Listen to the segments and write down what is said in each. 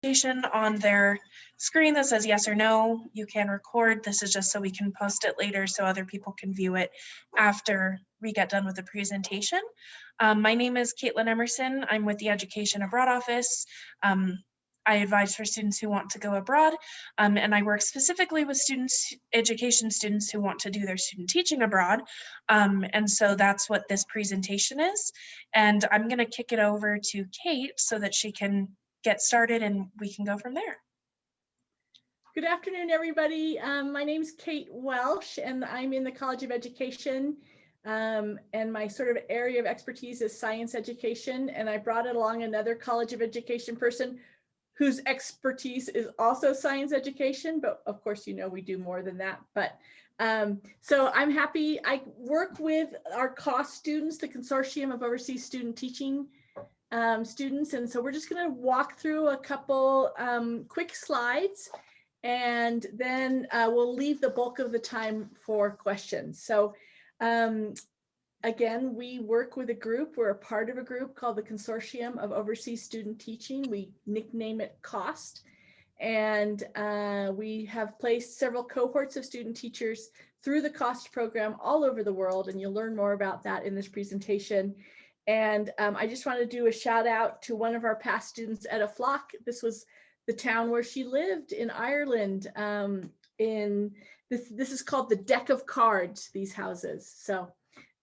notification on their screen that says yes or no. You can record. This is just so we can post it later so other people can view it after we get done with the presentation. My name is Caitlin Emerson. I'm with the Education Abroad Office. I advise for students who want to go abroad, and I work specifically with education students who want to do their student teaching abroad. And so that's what this presentation is. And I'm going to kick it over to Kate so that she can get started and we can go from there. Good afternoon, everybody. My name is Kate Welsh, and I'm in the College of Education. And my sort of area of expertise is science education. And I brought along another College of Education person whose expertise is also science education, but of course, you know, we do more than that. But so I'm happy. I work with our COST students, the Consortium of Overseas Student Teaching students. And so we're just going to walk through a couple quick slides, and then we'll leave the bulk of the time for questions. So again, we work with a group. We're a part of a group called the Consortium of Overseas Student Teaching. We nickname it COST. And we have placed several cohorts of student teachers through the COST program all over the world. And you'll learn more about that in this presentation. And I just want to do a shout out to one of our past students, Etta Flock. This was the town where she lived in Ireland. This is called the deck of cards, these houses. So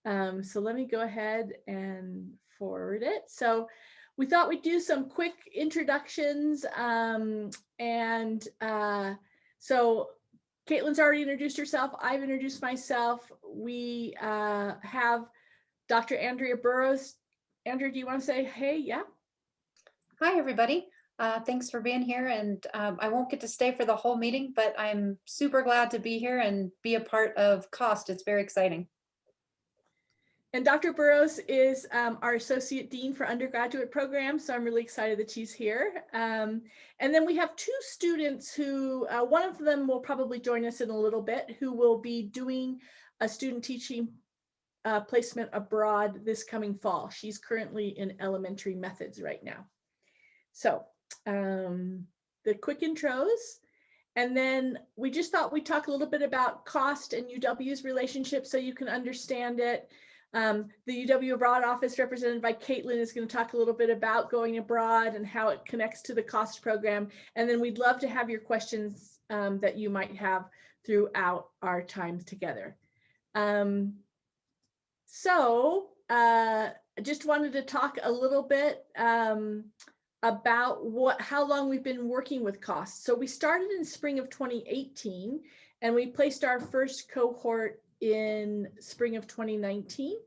let me go ahead and forward it. So we thought we'd do some quick introductions. So Caitlin's already introduced herself. I've introduced myself. We have Dr. Andrea Burrows. Andrea, do you want to say hey? Yeah. Hi, everybody. Thanks for being here. And I won't get to stay for the whole meeting, but I'm super glad to be here and be a part of COST. It's very exciting. And Dr. Burrows is our Associate Dean for undergraduate programs, so I'm really excited that she's here. And then we have two students who, one of them will probably join us in a little bit, who will be doing a student teaching placement abroad this coming fall. She's currently in elementary methods right now. So the quick intros. And then we just thought we'd talk a little bit about COST and UW's relationship so you can understand it. The UW Abroad Office, represented by Caitlin, is going to talk a little bit about going abroad and how it connects to the COST program. And then we'd love to have your questions that you might have throughout our time together. I just wanted to talk a little bit about how long we've been working with COST. So we started in spring of 2018, and we placed our first cohort in spring of 2019.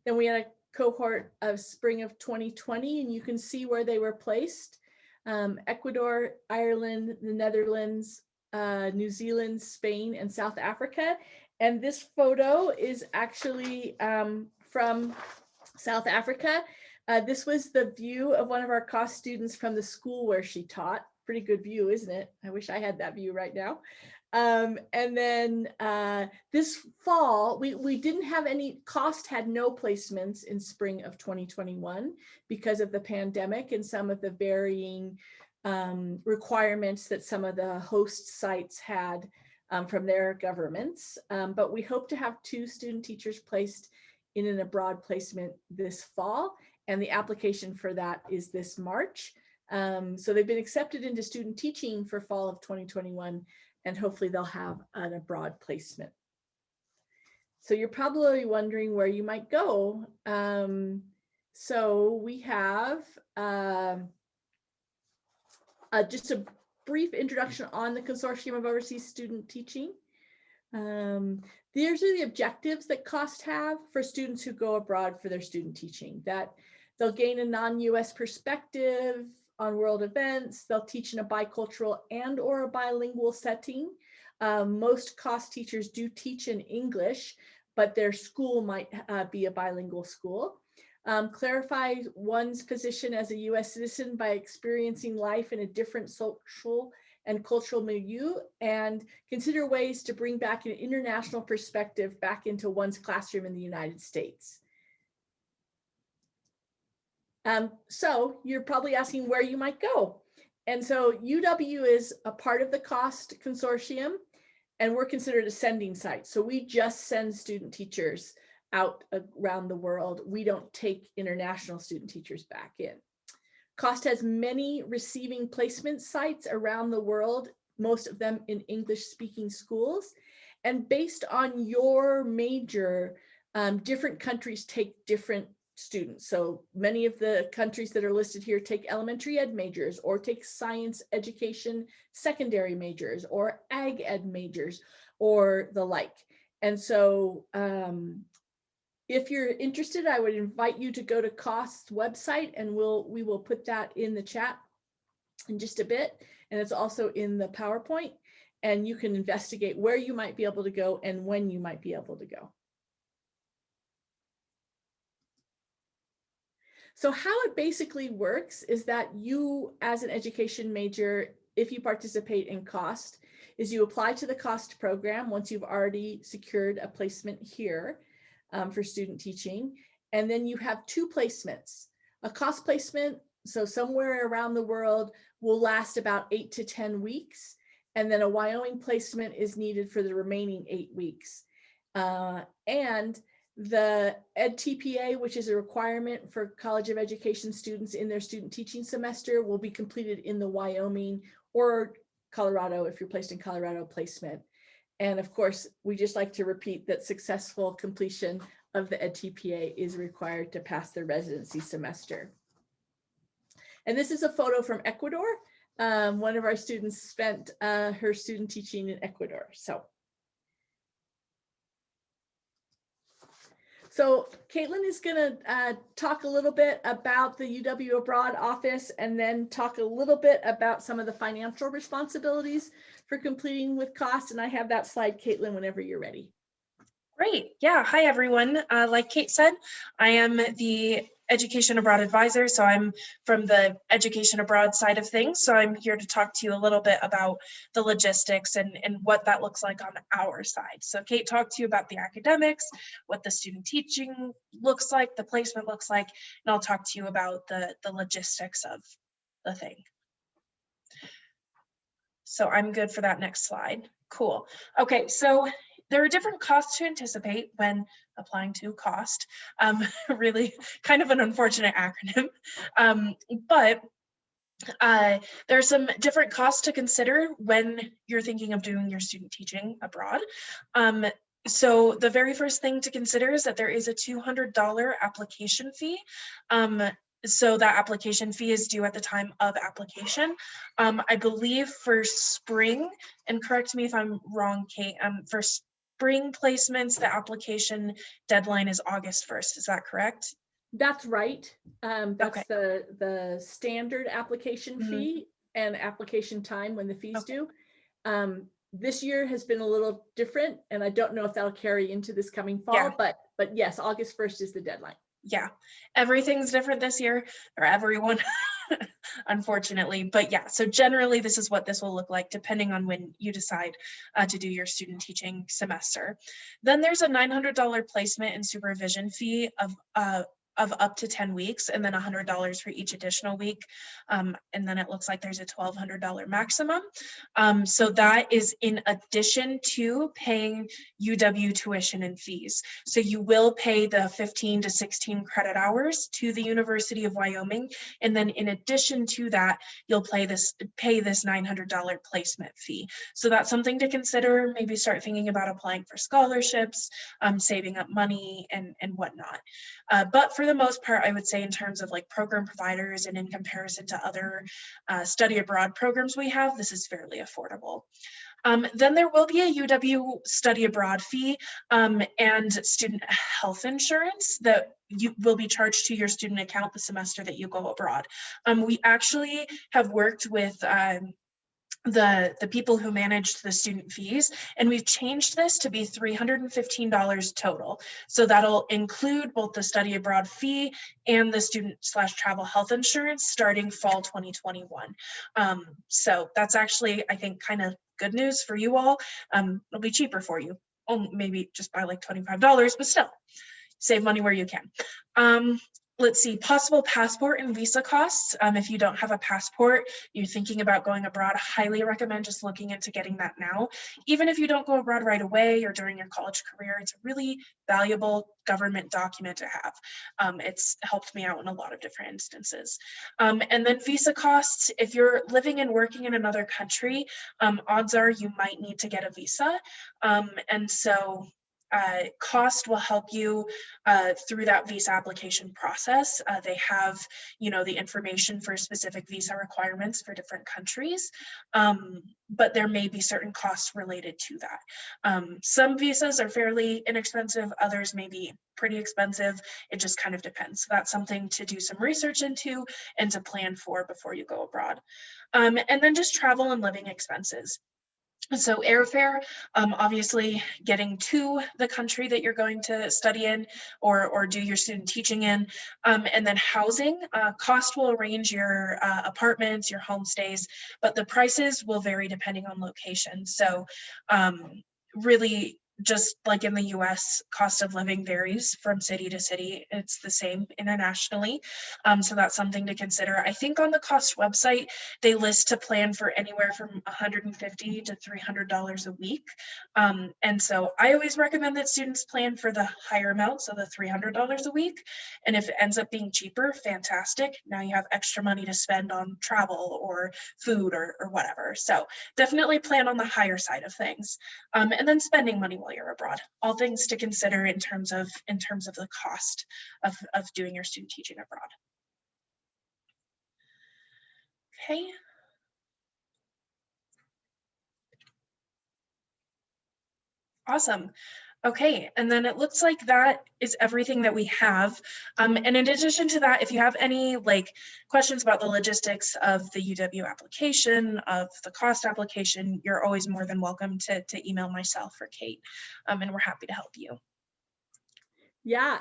Then we had a cohort of spring of 2020, and you can see where they were placed. Ecuador, Ireland, the Netherlands, New Zealand, Spain, and South Africa. And this photo is actually from South Africa. This was the view of one of our COST students from the school where she taught. Pretty good view, isn't it? I wish I had that view right now. And then this fall, we didn't have any, COST had no placements in spring of 2021 because of the pandemic and some of the varying requirements that some of the host sites had from their governments. But we hope to have 2 student teachers placed in an abroad placement this fall. And the application for that is this March. So they've been accepted into student teaching for fall of 2021. And hopefully they'll have an abroad placement. So you're probably wondering where you might go. So we have just a brief introduction on the Consortium of Overseas Student Teaching. These are the objectives that COST have for students who go abroad for their student teaching, that they'll gain a non-US perspective on world events. They'll teach in a bicultural and or a bilingual setting. Most COST teachers do teach in English, but their school might be a bilingual school. Clarify one's position as a US citizen by experiencing life in a different social and cultural milieu, and consider ways to bring back an international perspective back into one's classroom in the United States. So you're probably asking where you might go. And so UW is a part of the COST consortium, and we're considered a sending site. So we just send student teachers out around the world. We don't take international student teachers back in. COST has many receiving placement sites around the world, most of them in English-speaking schools. And based on your major, different countries take different students. So many of the countries that are listed here take elementary ed majors, or take science education secondary majors, or ag ed majors, or the like. And so if you're interested, I would invite you to go to COST's website, and we will put that in the chat in just a bit. And it's also in the PowerPoint, and you can investigate where you might be able to go and when you might be able to go. So how it basically works is that you, as an education major, if you participate in COST, is you apply to the COST program once you've already secured a placement here for student teaching. And then you have two placements. A COST placement, so somewhere around the world, will last about 8 to 10 weeks. And then a Wyoming placement is needed for the remaining 8 weeks. And the EdTPA, which is a requirement for College of Education students in their student teaching semester, will be completed in the Wyoming or Colorado, if you're placed in Colorado, placement. And of course, we just like to repeat that successful completion of the EdTPA is required to pass the residency semester. And this is a photo from Ecuador. One of our students spent her student teaching in Ecuador. So Caitlin is going to talk a little bit about the UW Abroad office, and then talk a little bit about some of the financial responsibilities for completing with COST. And I have that slide, Caitlin, whenever you're ready. Great. Yeah. Hi, everyone. Like Kate said, I am the Education Abroad advisor. So I'm from the Education Abroad side of things. So I'm here to talk to you a little bit about the logistics and what that looks like on our side. So Kate talked to you about the academics, what the student teaching looks like, the placement looks like, and I'll talk to you about the logistics of the thing. So I'm good for that next slide. Cool. Okay, so there are different costs to anticipate when applying to COST. Really kind of an unfortunate acronym, but there are some different costs to consider when you're thinking of doing your student teaching abroad. So the very first thing to consider is that there is a $200 application fee. So that application fee is due at the time of application. I believe for spring, and correct me if I'm wrong, Kate, for spring placements, the application deadline is August 1st. Is that correct? That's right. That's Okay. the standard application fee and application time when the fees due. This year has been a little different, and I don't know if that'll carry into this coming fall, but yes, August 1st is the deadline. Yeah, everything's different this year, or everyone, unfortunately. But yeah, so generally this is what this will look like depending on when you decide to do your student teaching semester. Then there's a $900 placement and supervision fee of up to 10 weeks, and then $100 for each additional week. And then it looks like there's a $1,200 maximum. So that is in addition to paying UW tuition and fees. So you will pay the 15 to 16 credit hours to the University of Wyoming. And then in addition to that, you'll pay this $900 placement fee. So that's something to consider. Maybe start thinking about applying for scholarships, saving up money and whatnot. But for the most part, I would say in terms of like program providers and in comparison to other study abroad programs we have, this is fairly affordable. Then there will be a UW study abroad fee and student health insurance that you will be charged to your student account the semester that you go abroad. We actually have worked with the people who managed the student fees, and we've changed this to be $315 total. So that'll include both the study abroad fee and the student/travel health insurance starting fall 2021. So that's actually, I think, kind of good news for you all. It'll be cheaper for you, maybe just by like $25, but still save money where you can. let's see, possible passport and visa costs. If you don't have a passport, you're thinking about going abroad, highly recommend just looking into getting that now. Even if you don't go abroad right away or during your college career, it's a really valuable government document to have. It's helped me out in a lot of different instances. And then visa costs, if you're living and working in another country, odds are you might need to get a visa. And so Cost will help you through that visa application process. They have, the information for specific visa requirements for different countries, but there may be certain costs related to that. Some visas are fairly inexpensive, others may be pretty expensive. It just kind of depends. So that's something to do some research into and to plan for before you go abroad. And then just travel and living expenses. So airfare, obviously getting to the country that you're going to study in or do your student teaching in, and then housing. Cost will range your apartments, your homestays, but the prices will vary depending on location. So really, just like in the US, cost of living varies from city to city. It's the same internationally. So that's something to consider. I think on the cost website, they list to plan for anywhere from $150 to $300 a week. And so I always recommend that students plan for the higher amount, so the $300 a week. And if it ends up being cheaper, fantastic. Now you have extra money to spend on travel or food or whatever. So definitely plan on the higher side of things. And then spending money while you're abroad. All things to consider in terms of the cost of doing your student teaching abroad. Okay. Awesome. Okay, and then it looks like that is everything that we have. And in addition to that, if you have any questions about the logistics of the UW application, of the cost application, you're always more than welcome to email myself or Kate, and we're happy to help you. Yeah,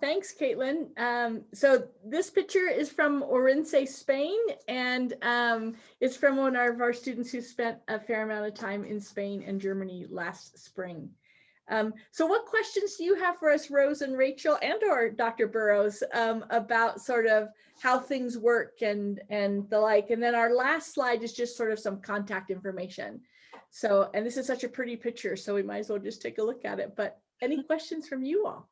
thanks, Caitlin. So this picture is from Orense, Spain, and it's from one of our students who spent a fair amount of time in Spain and Germany last spring. So what questions do you have for us, Rose and Rachel and or Dr. Burrows, about sort of how things work and the like? And then our last slide is just sort of some contact information. So, and this is such a pretty picture, so we might as well just take a look at it. But any questions from you all?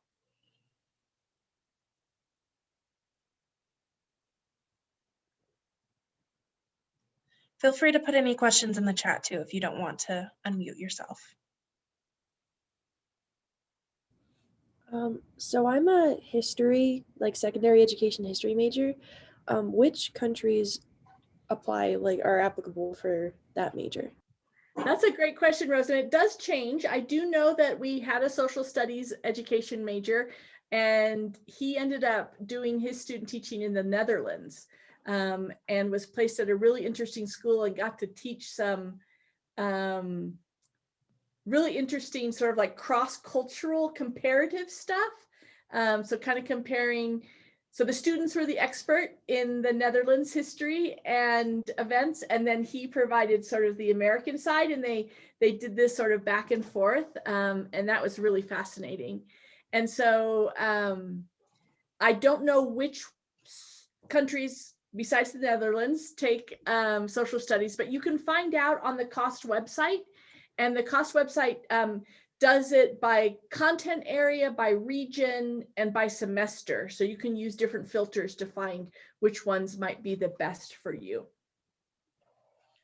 Feel free to put any questions in the chat too if you don't want to unmute yourself. So I'm a history, secondary education history major. Which countries are applicable for that major? That's a great question, Rose, and it does change. I do know that we had a social studies education major, and he ended up doing his student teaching in the Netherlands, and was placed at a really interesting school and got to teach some really interesting sort of cross-cultural comparative stuff. So kind of comparing, so the students were the expert in the Netherlands history and events, and then he provided sort of the American side, and they did this sort of back and forth, and that was really fascinating. And so I don't know which countries besides the Netherlands take social studies, but you can find out on the COST website. And the COST website does it by content area, by region, and by semester. So you can use different filters to find which ones might be the best for you.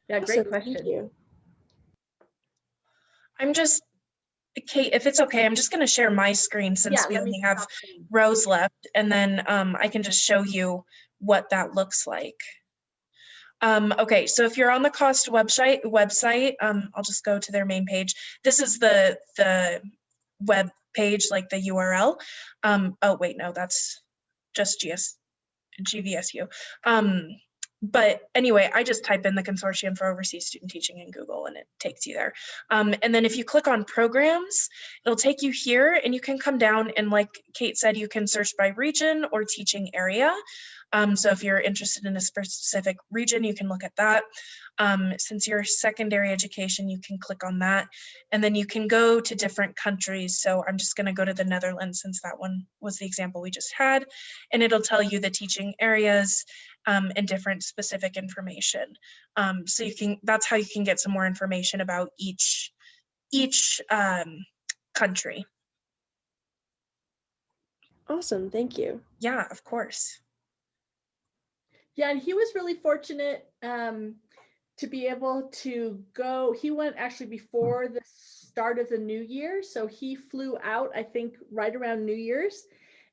Yeah, great Awesome, question. thank you. Kate, if it's okay, I'm just going to share my screen since we only have Rose left, and then I can just show you what that looks like. Okay, so if you're on the COST website, I'll just go to their main page. This is the web page, like the URL. Oh wait, no, that's just GVSU. But anyway, I just type in the Consortium for Overseas Student Teaching in Google and it takes you there. And then if you click on programs, it'll take you here and you can come down and like Kate said, you can search by region or teaching area. So if you're interested in a specific region, you can look at that. Since you're secondary education, you can click on that and then you can go to different countries. So I'm just going to go to the Netherlands since that one was the example we just had, and it'll tell you the teaching areas and different specific information. So you can, that's how you can get some more information about each country. Awesome, thank you. Yeah, of course. Yeah, and he was really fortunate to be able to go. He went actually before the start of the new year. So he flew out, I think, right around New Year's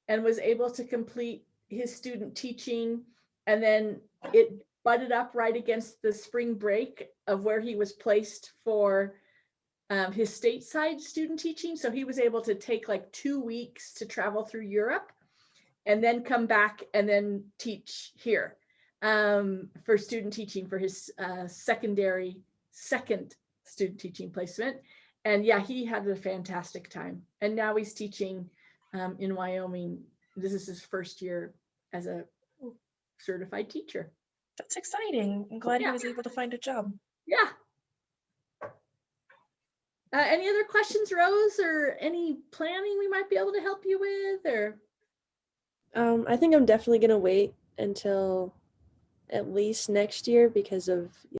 and was able to complete his student teaching. And then it butted up right against the spring break of where he was placed for his stateside student teaching. So he was able to take like 2 weeks to travel through Europe and then come back and then teach here for student teaching for his second student teaching placement. And yeah, he had a fantastic time. And now he's teaching in Wyoming. This is his first year as a certified teacher. That's exciting. I'm glad he Yeah. was able to find a job. Yeah. Any other questions, Rose, or any planning we might be able to help you with? Or I think I'm definitely gonna wait until at least next year because of